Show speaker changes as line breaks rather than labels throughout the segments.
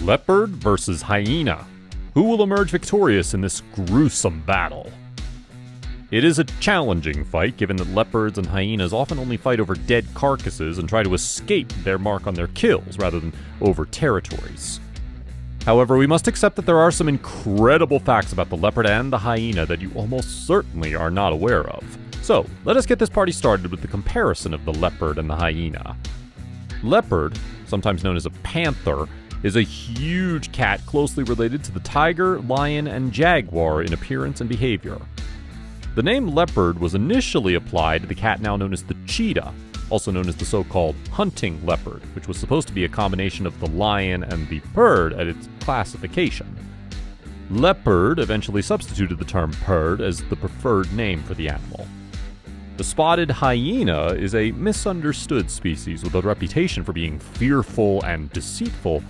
Leopard versus hyena. Who will emerge victorious in this gruesome battle? It is a challenging fight, given that leopards and hyenas often only fight over dead carcasses and try to escape their mark on their kills rather than over territories. However, we must accept that there are some incredible facts about the leopard and the hyena that you almost certainly are not aware of. So, let us get this party started with the comparison of the leopard and the hyena. Leopard, sometimes known as a panther, is a huge cat closely related to the tiger, lion, and jaguar in appearance and behavior. The name leopard was initially applied to the cat now known as the cheetah, also known as the so-called hunting leopard, which was supposed to be a combination of the lion and the bird at its classification. Leopard eventually substituted the term bird as the preferred name for the animal. The spotted hyena is a misunderstood species with a reputation for being fearful and deceitful,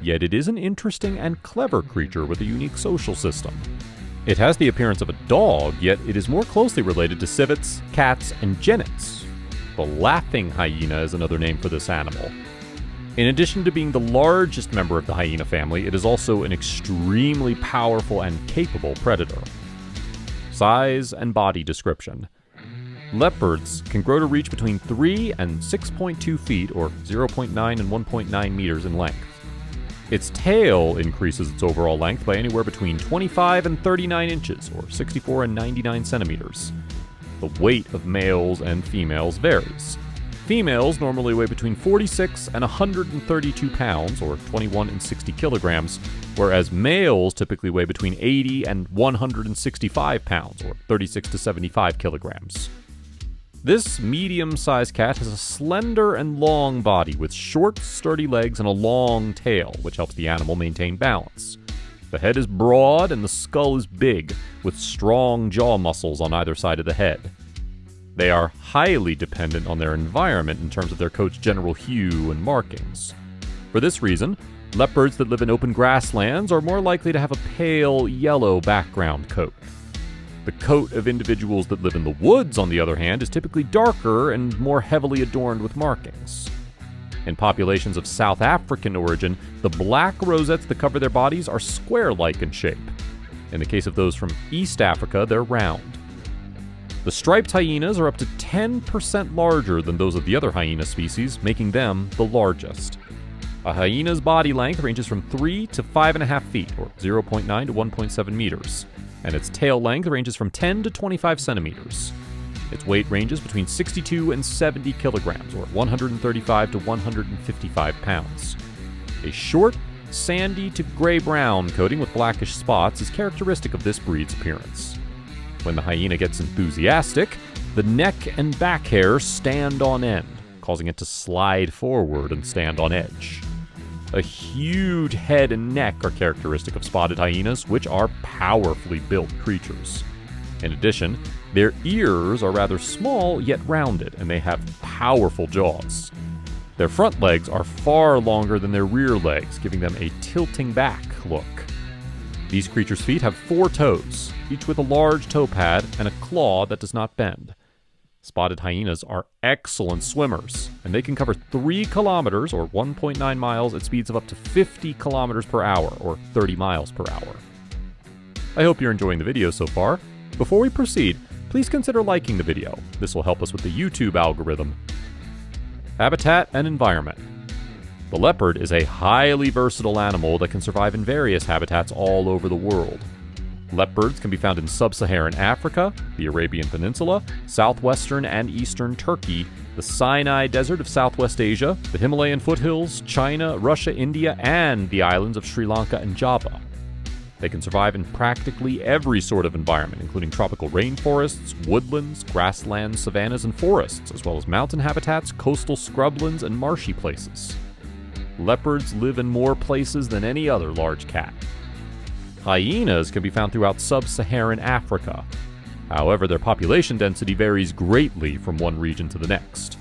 yet it is an interesting and clever creature with a unique social system. It has the appearance of a dog, yet it is more closely related to civets, cats, and genets. The laughing hyena is another name for this animal. In addition to being the largest member of the hyena family, it is also an extremely powerful and capable predator. Size and body description. Leopards can grow to reach between 3 and 6.2 feet, or 0.9 and 1.9 meters in length. Its tail increases its overall length by anywhere between 25 and 39 inches, or 64 and 99 centimeters. The weight of males and females varies. Females normally weigh between 46 and 132 pounds, or 21 and 60 kilograms, whereas males typically weigh between 80 and 165 pounds, or 36 to 75 kilograms. This medium-sized cat has a slender and long body with short, sturdy legs and a long tail, which helps the animal maintain balance. The head is broad and the skull is big, with strong jaw muscles on either side of the head. They are highly dependent on their environment in terms of their coat's general hue and markings. For this reason, leopards that live in open grasslands are more likely to have a pale yellow background coat. The coat of individuals that live in the woods, on the other hand, is typically darker and more heavily adorned with markings. In populations of South African origin, the black rosettes that cover their bodies are square-like in shape. In the case of those from East Africa, they're round. The striped hyenas are up to 10% larger than those of the other hyena species, making them the largest. A hyena's body length ranges from 3 to 5.5 feet, or 0.9 to 1.7 meters. And its tail length ranges from 10 to 25 centimeters. Its weight ranges between 62 and 70 kilograms, or 135 to 155 pounds. A short, sandy to gray-brown coating with blackish spots is characteristic of this breed's appearance. When the hyena gets enthusiastic, the neck and back hair stand on end, causing it to slide forward and stand on edge. A huge head and neck are characteristic of spotted hyenas, which are powerfully built creatures. In addition, their ears are rather small yet rounded, and they have powerful jaws. Their front legs are far longer than their rear legs, giving them a tilting back look. These creatures' feet have 4 toes, each with a large toe pad and a claw that does not bend. Spotted hyenas are excellent swimmers, and they can cover 3 kilometers, or 1.9 miles, at speeds of up to 50 kilometers per hour, or 30 miles per hour. I hope you're enjoying the video so far. Before we proceed, please consider liking the video. This will help us with the YouTube algorithm. Habitat and environment. The leopard is a highly versatile animal that can survive in various habitats all over the world. Leopards can be found in sub-Saharan Africa, the Arabian Peninsula, southwestern and eastern Turkey, the Sinai Desert of Southwest Asia, the Himalayan foothills, China, Russia, India, and the islands of Sri Lanka and Java. They can survive in practically every sort of environment, including tropical rainforests, woodlands, grasslands, savannas, and forests, as well as mountain habitats, coastal scrublands, and marshy places. Leopards live in more places than any other large cat. Hyenas can be found throughout sub-Saharan Africa. However, their population density varies greatly from one region to the next.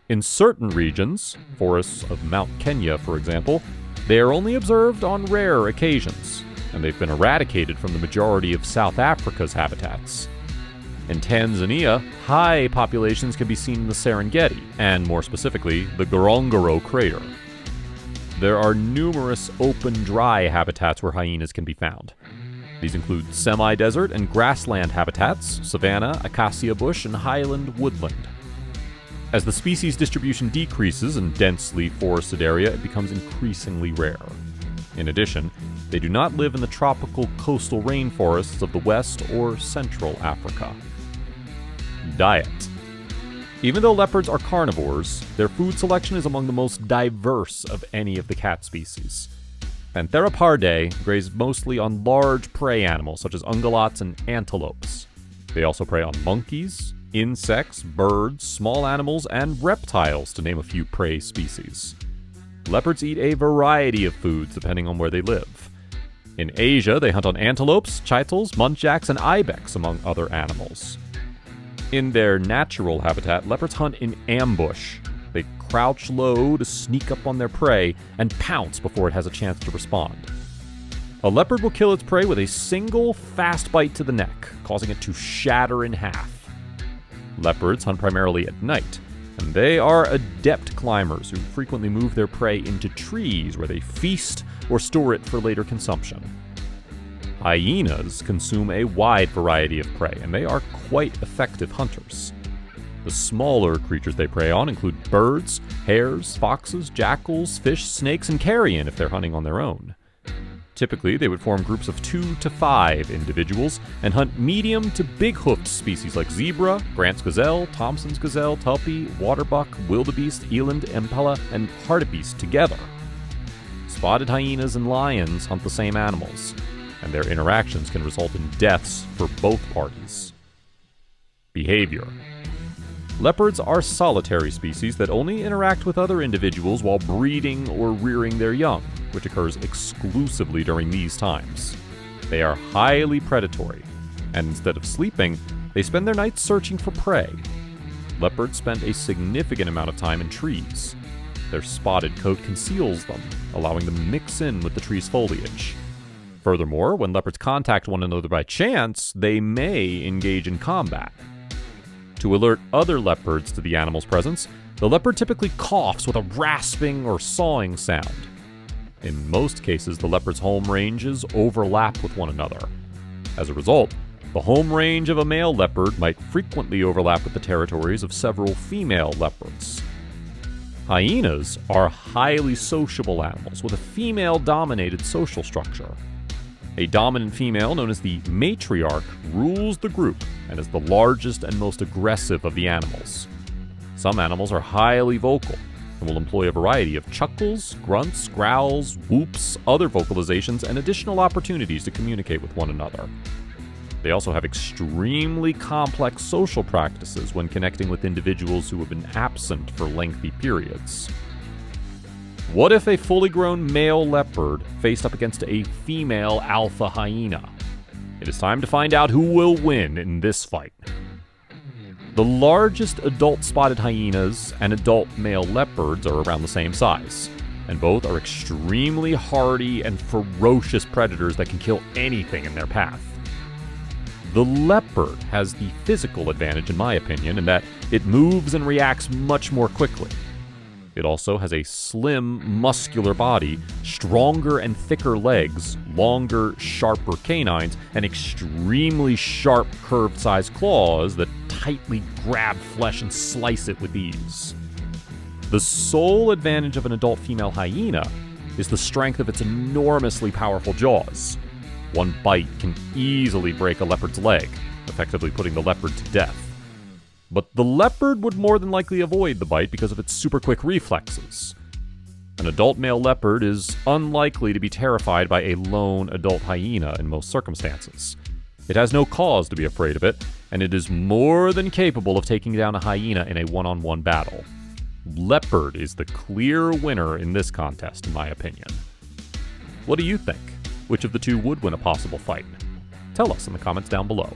In certain regions, forests of Mount Kenya for example, they are only observed on rare occasions, and they've been eradicated from the majority of South Africa's habitats. In Tanzania, high populations can be seen in the Serengeti, and more specifically, the Ngorongoro crater. there are numerous open, dry habitats where hyenas can be found. These include semi-desert and grassland habitats, savanna, acacia bush, and highland woodland. As the species distribution decreases in densely forested area, it becomes increasingly rare. In addition, they do not live in the tropical coastal rainforests of the West or Central Africa. Diet. Even though leopards are carnivores, their food selection is among the most diverse of any of the cat species. Pantherapardae graze mostly on large prey animals such as ungulates and antelopes. They also prey on monkeys, insects, birds, small animals, and reptiles, to name a few prey species. Leopards eat a variety of foods depending on where they live. In Asia, they hunt on antelopes, chaitals, muntjacs, and ibex, among other animals. In their natural habitat, leopards hunt in ambush. They crouch low to sneak up on their prey and pounce before it has a chance to respond. A leopard will kill its prey with a single fast bite to the neck, causing it to shatter in half. Leopards hunt primarily at night, and they are adept climbers who frequently move their prey into trees where they feast or store it for later consumption. Hyenas consume a wide variety of prey, and they are quite effective hunters. The smaller creatures they prey on include birds, hares, foxes, jackals, fish, snakes, and carrion if they're hunting on their own. Typically, they would form groups of 2 to 5 individuals and hunt medium to big-hoofed species like zebra, Grant's gazelle, Thompson's gazelle, tulpe, waterbuck, wildebeest, eland, impala, and hartebeest together. Spotted hyenas and lions hunt the same animals, and their interactions can result in deaths for both parties. Behavior. Leopards are solitary species that only interact with other individuals while breeding or rearing their young, which occurs exclusively during these times. They are highly predatory, and instead of sleeping, they spend their nights searching for prey. Leopards spend a significant amount of time in trees. Their spotted coat conceals them, allowing them to mix in with the tree's foliage. Furthermore, when leopards contact one another by chance, they may engage in combat. To alert other leopards to the animal's presence, the leopard typically coughs with a rasping or sawing sound. In most cases, the leopard's home ranges overlap with one another. As a result, the home range of a male leopard might frequently overlap with the territories of several female leopards. Hyenas are highly sociable animals with a female-dominated social structure. A dominant female, known as the matriarch, rules the group and is the largest and most aggressive of the animals. Some animals are highly vocal and will employ a variety of chuckles, grunts, growls, whoops, other vocalizations, and additional opportunities to communicate with one another. They also have extremely complex social practices when connecting with individuals who have been absent for lengthy periods. What if a fully grown male leopard faced up against a female alpha hyena? It is time to find out who will win in this fight. The largest adult spotted hyenas and adult male leopards are around the same size, and both are extremely hardy and ferocious predators that can kill anything in their path. The leopard has the physical advantage, in my opinion, in that it moves and reacts much more quickly. It also has a slim, muscular body, stronger and thicker legs, longer, sharper canines, and extremely sharp, curved-sized claws that tightly grab flesh and slice it with ease. The sole advantage of an adult female hyena is the strength of its enormously powerful jaws. One bite can easily break a leopard's leg, effectively putting the leopard to death. But the leopard would more than likely avoid the bite because of its super quick reflexes. An adult male leopard is unlikely to be terrified by a lone adult hyena in most circumstances. It has no cause to be afraid of it, and it is more than capable of taking down a hyena in a one-on-one battle. Leopard is the clear winner in this contest, in my opinion. What do you think? Which of the two would win a possible fight? Tell us in the comments down below.